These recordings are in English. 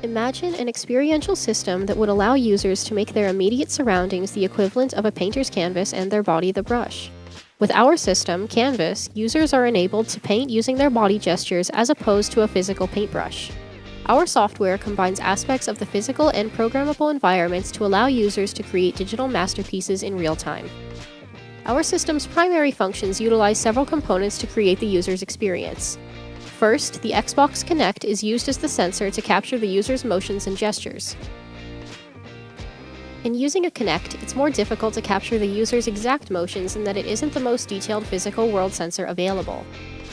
Imagine an experiential system that would allow users to make their immediate surroundings the equivalent of a painter's canvas and their body the brush. With our system, Kanvas, users are enabled to paint using their body gestures as opposed to a physical paintbrush. Our software combines aspects of the physical and programmable environments to allow users to create digital masterpieces in real time. Our system's primary functions utilize several components to create the user's experience. First, the Xbox Kinect is used as the sensor to capture the user's motions and gestures. In using a Kinect, it's more difficult to capture the user's exact motions in that it isn't the most detailed physical world sensor available.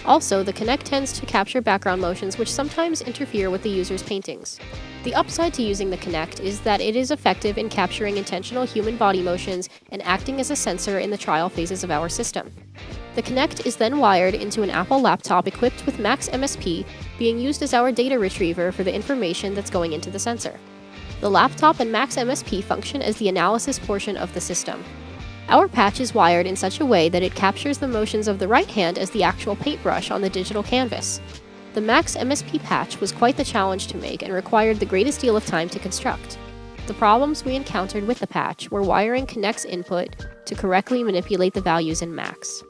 Also, the Kinect tends to capture background motions which sometimes interfere with the user's paintings. The upside to using the Kinect is that it is effective in capturing intentional human body motions and acting as a sensor in the trial phases of our system. The Kinect is then wired into an Apple laptop equipped with Max MSP, being used as our data retriever for the information that's going into the sensor. The laptop and Max MSP function as the analysis portion of the system. Our patch is wired in such a way that it captures the motions of the right hand as the actual paintbrush on the digital canvas. The Max MSP patch was quite the challenge to make and required the greatest deal of time to construct. The problems we encountered with the patch were wiring Kinect's input to correctly manipulate the values in Max.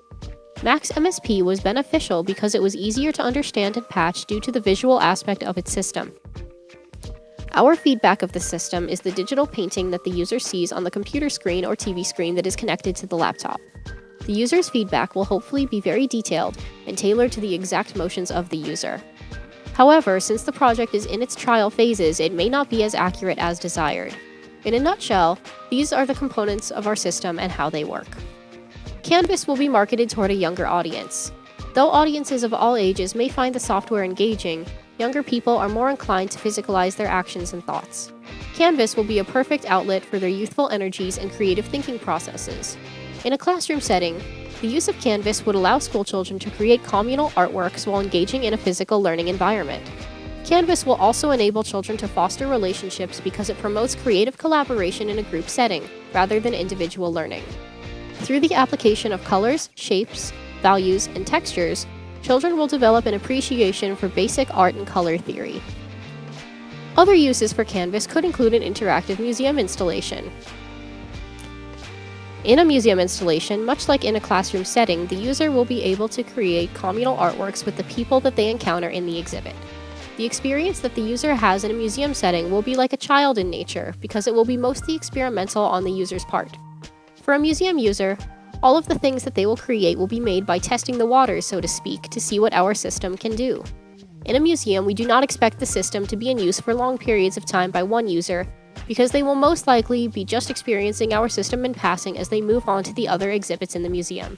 Max MSP was beneficial because it was easier to understand and patch due to the visual aspect of its system. Our feedback of the system is the digital painting that the user sees on the computer screen or TV screen that is connected to the laptop. The user's feedback will hopefully be very detailed and tailored to the exact motions of the user. However, since the project is in its trial phases, it may not be as accurate as desired. In a nutshell, these are the components of our system and how they work. Kanvas will be marketed toward a younger audience. Though audiences of all ages may find the software engaging, younger people are more inclined to physicalize their actions and thoughts. Kanvas will be a perfect outlet for their youthful energies and creative thinking processes. In a classroom setting, the use of Kanvas would allow schoolchildren to create communal artworks while engaging in a physical learning environment. Kanvas will also enable children to foster relationships because it promotes creative collaboration in a group setting, rather than individual learning. Through the application of colors, shapes, values, and textures, children will develop an appreciation for basic art and color theory. Other uses for Kanvas could include an interactive museum installation. In a museum installation, much like in a classroom setting, the user will be able to create communal artworks with the people that they encounter in the exhibit. The experience that the user has in a museum setting will be like a child in nature because it will be mostly experimental on the user's part. For a museum user, all of the things that they will create will be made by testing the waters, so to speak, to see what our system can do. In a museum, we do not expect the system to be in use for long periods of time by one user, because they will most likely be just experiencing our system in passing as they move on to the other exhibits in the museum.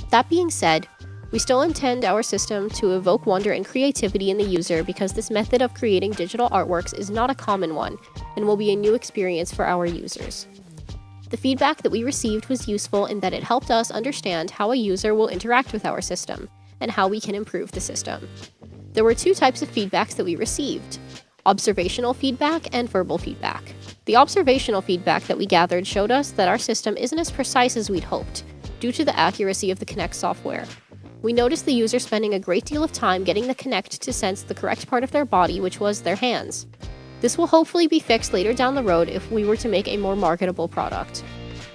That being said, we still intend our system to evoke wonder and creativity in the user because this method of creating digital artworks is not a common one and will be a new experience for our users. The feedback that we received was useful in that it helped us understand how a user will interact with our system and how we can improve the system. There were two types of feedbacks that we received: observational feedback and verbal feedback. The observational feedback that we gathered showed us that our system isn't as precise as we'd hoped, due to the accuracy of the Kinect software. We noticed the user spending a great deal of time getting the Kinect to sense the correct part of their body, which was their hands. This will hopefully be fixed later down the road if we were to make a more marketable product.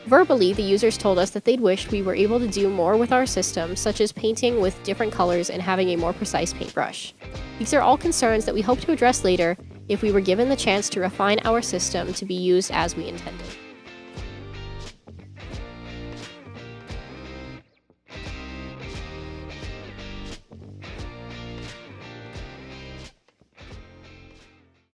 Verbally, the users told us that they'd wish we were able to do more with our system, such as painting with different colors and having a more precise paintbrush. These are all concerns that we hope to address later if we were given the chance to refine our system to be used as we intended.